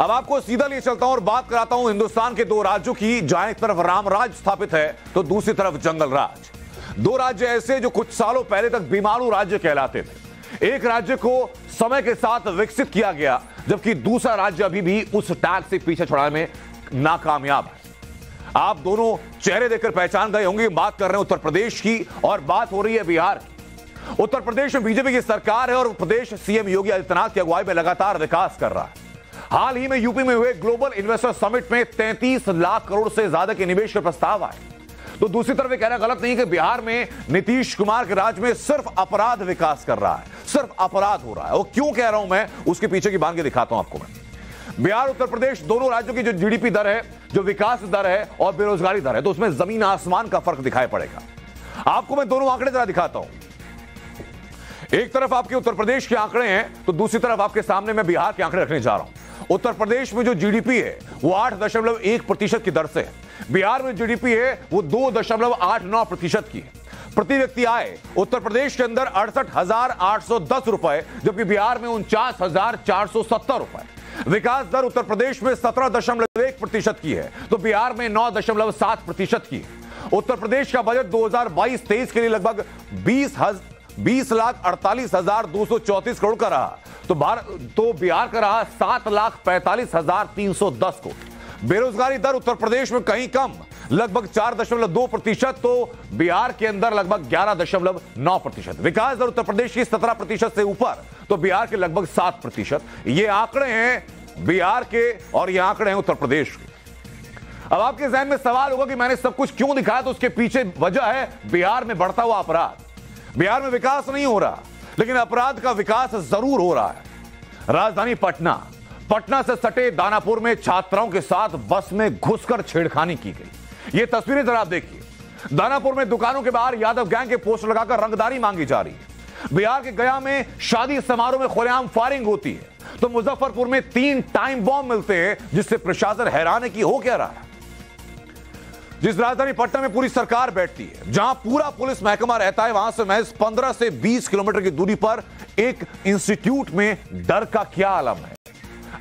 अब आपको सीधा लिए चलता हूं और बात कराता हूं हिंदुस्तान के दो राज्यों की, जहां एक तरफ रामराज स्थापित है तो दूसरी तरफ जंगल राज। दो राज्य ऐसे जो कुछ सालों पहले तक बीमारू राज्य कहलाते थे। एक राज्य को समय के साथ विकसित किया गया, जबकि दूसरा राज्य अभी भी उस टैग से पीछे छुड़ाने में नाकामयाब है। आप दोनों चेहरे देखकर पहचान गए होंगे, बात कर रहे हैं उत्तर प्रदेश की और बात हो रही है बिहार की। उत्तर प्रदेश में बीजेपी की सरकार है और प्रदेश सीएम योगी आदित्यनाथ की अगुवाई में लगातार विकास कर रहा है। हाल ही में यूपी में हुए ग्लोबल इन्वेस्टर समिट में 33 लाख करोड़ से ज्यादा के निवेश के प्रस्ताव आए। तो दूसरी तरफ कहना गलत नहीं कि बिहार में नीतीश कुमार के राज में सिर्फ अपराध विकास कर रहा है, सिर्फ अपराध हो रहा है। वो क्यों कह रहा हूं मैं, उसके पीछे की बात के दिखाता हूं आपको मैं। बिहार उत्तर प्रदेश दोनों राज्यों की जो जीडीपी दर है, जो विकास दर है और बेरोजगारी दर है, तो उसमें जमीन आसमान का फर्क दिखाई पड़ेगा। आपको मैं दोनों आंकड़े जरा दिखाता हूं। एक तरफ आपके उत्तर प्रदेश के आंकड़े हैं तो दूसरी तरफ आपके सामने मैं बिहार के आंकड़े रखने जा रहा हूं। उत्तर प्रदेश में जो जीडीपी है वो 8.1% की दर से है। बिहार में जीडीपी है वो 2.89% की है। प्रति व्यक्ति आय उत्तर प्रदेश के अंदर 68,810 रुपए, जबकि बिहार में 49,470 रुपए। विकास दर उत्तर प्रदेश में 17.1% की है तो बिहार में 9.7% की है। उत्तर प्रदेश का बजट 2022-23 के लिए लगभग 20,48,234 करोड़ का रहा, तो बिहार का रहा 7,45,310 करोड़। बेरोजगारी दर उत्तर प्रदेश में कहीं कम, लगभग 4.2%, तो बिहार के अंदर लगभग 11.9%। विकास दर उत्तर प्रदेश की 17% से ऊपर, तो बिहार के लगभग 7%। ये आंकड़े हैं बिहार के और ये आंकड़े हैं उत्तर प्रदेश के। अब आपके जहन में सवाल होगा कि मैंने सब कुछ क्यों दिखाया, तो उसके पीछे वजह है बिहार में बढ़ता हुआ अपराध। बिहार में विकास नहीं हो रहा, लेकिन अपराध का विकास जरूर हो रहा है। राजधानी पटना से सटे दानापुर में छात्राओं के साथ बस में घुसकर छेड़खानी की गई। ये तस्वीरें जरा आप देखिए। दानापुर में दुकानों के बाहर यादव गैंग के पोस्टर लगाकर रंगदारी मांगी जा रही है। बिहार के गया में शादी समारोह में खुलेआम फायरिंग होती है, तो मुजफ्फरपुर में 3 टाइम बॉम्ब मिलते हैं, जिससे प्रशासन हैरान है कि हो क्या रहा है। जिस राजधानी पटना में पूरी सरकार बैठती है, जहां पूरा पुलिस महकमा रहता है, वहां से महज 15 से 20 किलोमीटर की दूरी पर एक इंस्टीट्यूट में डर का क्या आलम है।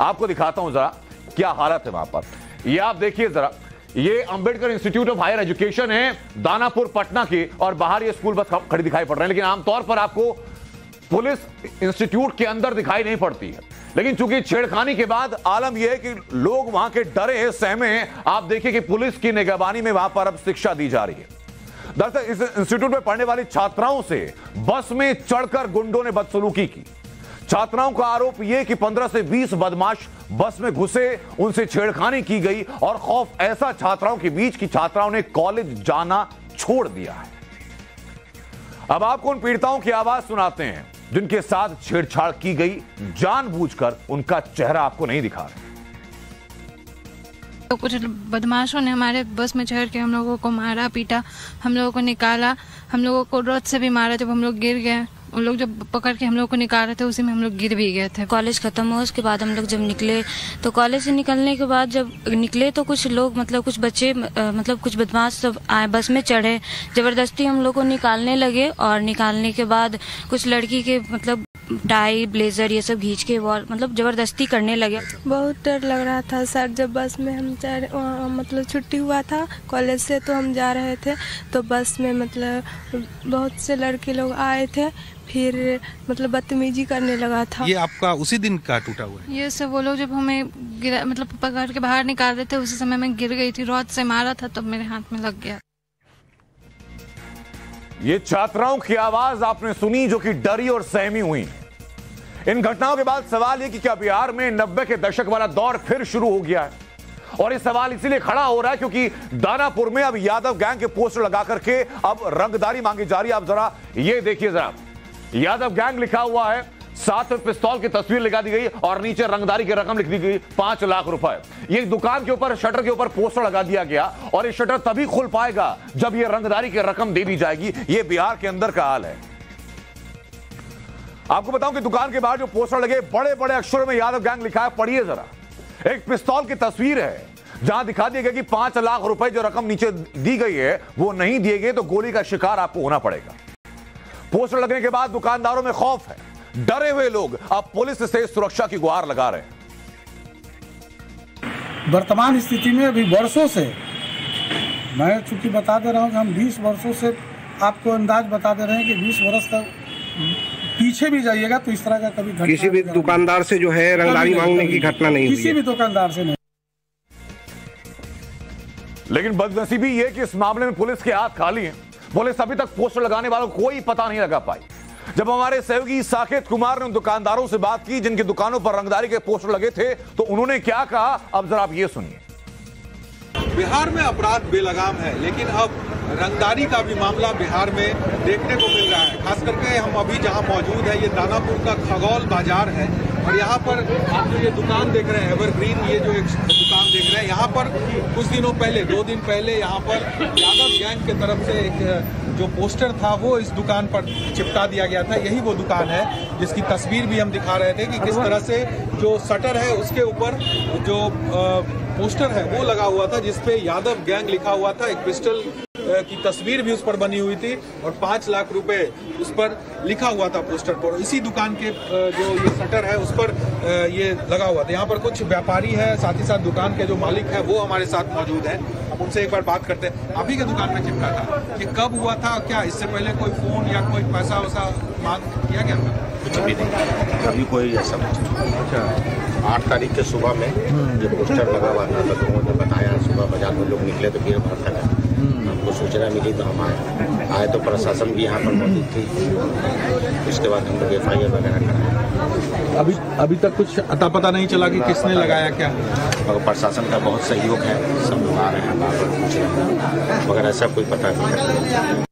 आपको दिखाता हूं जरा क्या हालत है वहां पर। ये आप देखिए जरा, ये Ambedkar institute of higher education है दानापुर पटना की, और बाहर ये स्कूल बस खड़ी दिखाई पड़ रहे हैं, लेकिन आमतौर पर आपको पुलिस इंस्टीट्यूट के अंदर दिखाई नहीं पड़ती है। लेकिन चूंकि छेड़खानी के बाद आलम यह है कि लोग वहां के डरे हैं, सहमे हैं। आप देखिए कि पुलिस की निगरानी में वहां पर अब शिक्षा दी जा रही है। दरअसल इस इंस्टीट्यूट में पढ़ने वाली छात्राओं से बस में चढ़कर गुंडों ने बदसलूकी की। छात्राओं का आरोप यह कि 15 से 20 बदमाश बस में घुसे, उनसे छेड़खानी की गई और खौफ ऐसा छात्राओं के बीच कि छात्राओं ने कॉलेज जाना छोड़ दिया है। अब आपको उन पीड़िताओं की आवाज सुनाते हैं जिनके साथ छेड़छाड़ की गई, जानबूझकर उनका चेहरा आपको नहीं दिखा रहे। तो कुछ बदमाशों ने हमारे बस में चढ़ के हम लोगों को मारा पीटा, हम लोगों को निकाला, हम लोगों को रॉड से भी मारा। जब हम लोग गिर गए, उन लोग जब पकड़ के हम लोग को निकाल रहे थे, उसी में हम लोग गिर भी गए थे। कॉलेज खत्म हुआ उसके बाद हम लोग जब निकले, तो कॉलेज से निकलने के बाद जब निकले तो कुछ लोग कुछ बच्चे कुछ बदमाश सब आए, बस में चढ़े, जबरदस्ती हम लोग को निकालने लगे। और निकालने के बाद कुछ लड़की के टाई ब्लेजर ये सब खींच के वॉल जबरदस्ती करने लगे। बहुत डर लग रहा था सर। जब बस में हम छुट्टी हुआ था कॉलेज से, तो हम जा रहे थे, तो बस में बहुत से लड़के लोग आए थे, फिर बदतमीजी करने लगा था। ये आपका उसी दिन का टूटा हुआ है? ये सब वो लोग जब हमें गिरा पकड़ के बाहर निकाल रहे थे, उसी समय मैं गिर गई थी, रॉड से मारा था, तब मेरे हाथ में लग गया। ये छात्राओं की आवाज आपने सुनी जो कि डरी और सहमी हुई। इन घटनाओं के बाद सवाल यह कि क्या बिहार में 90 के दशक वाला दौर फिर शुरू हो गया है। और ये सवाल इसीलिए खड़ा हो रहा है क्योंकि दानापुर में अब यादव गैंग के पोस्टर लगा करके अब रंगदारी मांगी जा रही है। आप जरा ये देखिए, जरा यादव गैंग लिखा हुआ है, साथ में पिस्तौल की तस्वीर लगा दी गई और नीचे रंगदारी की रकम लिख दी गई 5 लाख रुपए। ये दुकान के ऊपर शटर के ऊपर पोस्टर लगा दिया गया और ये शटर तभी खुल पाएगा जब ये रंगदारी की रकम दे दी जाएगी। ये बिहार के अंदर का हाल है। आपको बताऊं कि दुकान के बाहर जो पोस्टर लगे, बड़े बड़े अक्षरों में यादव गैंग लिखा है, पढ़िए जरा। एक पिस्तौल की तस्वीर है जहां दिखा दिया गया कि 5 लाख रुपए जो रकम नीचे दी गई है वो नहीं दिए गए तो गोली का शिकार आपको होना पड़ेगा। पोस्टर लगने के बाद दुकानदारों में खौफ है, डरे हुए लोग अब पुलिस से सुरक्षा की गुहार लगा रहे हैं। वर्तमान स्थिति में अभी वर्षों से, मैं चूँकि बता दे रहा हूँ कि हम 20 वर्षों से आपको अंदाज बता दे रहे हैं कि 20 वर्ष तक पीछे भी जाइएगा तो इस तरह का कभी घटना किसी भी दुकानदार से जो है रंगदारी मांगने की घटना नहीं हुई, किसी भी दुकानदार से नहीं। लेकिन बदनसीबी ये कि इस मामले में पुलिस के हाथ खाली हैं। पुलिस अभी तक पोस्टर लगाने वालों को कोई पता नहीं लगा पाई। जब हमारे सहयोगी साकेत कुमार ने उन दुकानदारों से बात की जिनकी दुकानों पर रंगदारी के पोस्टर लगे थे, तो उन्होंने क्या कहा, अब जरा आप ये सुनिए। बिहार में अपराध बेलगाम है, लेकिन अब रंगदारी का भी मामला बिहार में देखने को मिल रहा है। खास करके हम अभी जहां मौजूद है, ये दानापुर का खगौल बाजार है और यहाँ पर आप जो ये दुकान देख रहे हैं एवरग्रीन, ये जो एक दुकान देख रहे हैं, यहाँ पर कुछ दिनों पहले, 2 दिन पहले यहाँ पर यादव गैंग की तरफ से एक जो पोस्टर था वो इस दुकान पर चिपका दिया गया था। यही वो दुकान है जिसकी तस्वीर भी हम दिखा रहे थे कि किस तरह से जो शटर है उसके ऊपर जो पोस्टर है वो लगा हुआ था जिसपे यादव गैंग लिखा हुआ था। एक पिस्टल की तस्वीर भी उस पर बनी हुई थी और 5 लाख रुपए उस पर लिखा हुआ था पोस्टर पर। इसी दुकान के जो ये शटर है उस पर ये लगा हुआ था। यहाँ पर कुछ व्यापारी है, साथ ही साथ दुकान के जो मालिक है वो हमारे साथ मौजूद है। अब उनसे एक बार बात करते हैं। आप ही के दुकान में चिपका था, ये कब हुआ था? क्या इससे पहले कोई फोन या कोई पैसा वैसा मांग किया गया था? कुछ भी नहीं, कभी कोई ऐसा कुछ। अच्छा, 8 तारीख के सुबह में ये पोस्टर लगा हुआ था, तो लोगों ने बताया, सुबह बाजार में लोग निकले तो भीड़ भाड़ था, हमको सूचना मिली तो हम आए तो प्रशासन भी यहाँ पर मौजूद थी। इसके बाद हम लोग FIR वगैरह कराए। अभी तक कुछ अता पता नहीं चला कि किसने लगाया क्या? और प्रशासन का बहुत सहयोग है, सब लोग आ रहे हैं, बार बार पूछ रहे हैं, मगर ऐसा कोई पता नहीं।